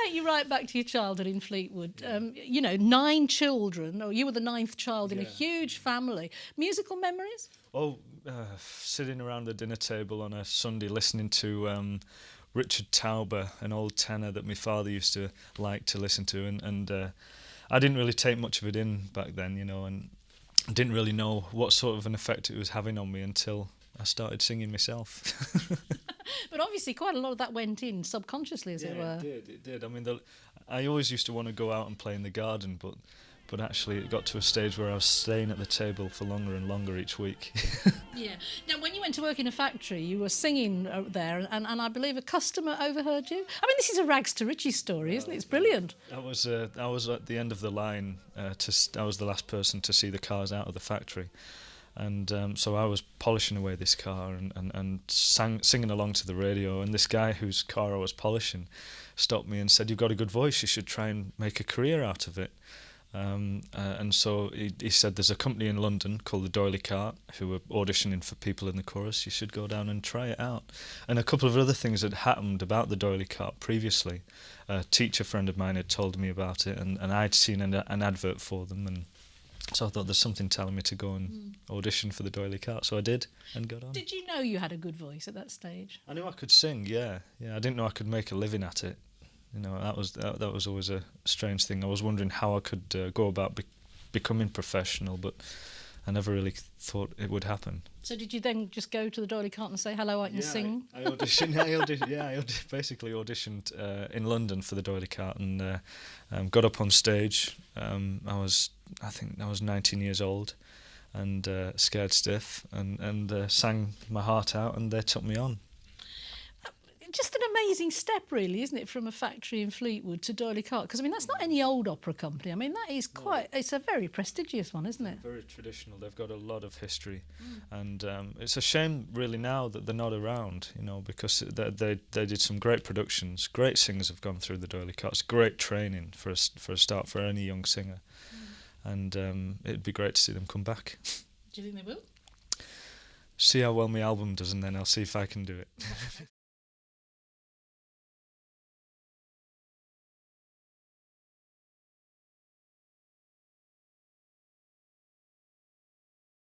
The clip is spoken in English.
take you right back to your childhood in Fleetwood. 9 children, or you were the 9th child in a huge family. Musical memories? Oh, sitting around the dinner table on a Sunday listening to Richard Tauber, an old tenor that my father used to like to listen to, and I didn't really take much of it in back then, and didn't really know what sort of an effect it was having on me until I started singing myself. But obviously quite a lot of that went in subconsciously, as it were. It did. I mean, I always used to want to go out and play in the garden, but actually it got to a stage where I was staying at the table for longer and longer each week. Yeah. Now, when you went to work in a factory, you were singing there, and I believe a customer overheard you. I mean, this is a rags to riches story, isn't it? It's brilliant. I was at the end of the line. I was the last person to see the cars out of the factory. And so I was polishing away this car and singing along to the radio, and this guy whose car I was polishing stopped me and said, "You've got a good voice, you should try and make a career out of it." And so he said, "There's a company in London called the Doyley Cart who are auditioning for people in the chorus. You should go down and try it out." And a couple of other things had happened about the Doyley Cart previously. A teacher friend of mine had told me about it, and I'd seen an advert for them, and so I thought there's something telling me to go and audition for the Doyley Cart, so I did and got on. Did you know you had a good voice at that stage? I knew I could sing, yeah. I didn't know I could make a living at it. That was always a strange thing. I was wondering how I could go about becoming professional, but I never really thought it would happen. So did you then just go to the Doyley Cart and say, "Hello, I can sing"? I auditioned. Basically auditioned in London for the Doyley Cart, and got up on stage. I think I was 19 years old, and scared stiff, and sang my heart out, and they took me on. Just an amazing step, really, isn't it, from a factory in Fleetwood to Doyley Cart? Because, I mean, that's not any old opera company. I mean, that is it's a very prestigious one, isn't it? Very traditional. They've got a lot of history. And it's a shame, really, now that they're not around, because they did some great productions. Great singers have gone through the Doyley Cart. It's great training for a start for any young singer. And it'd be great to see them come back. Do you think they will? See how well my album does, and then I'll see if I can do it.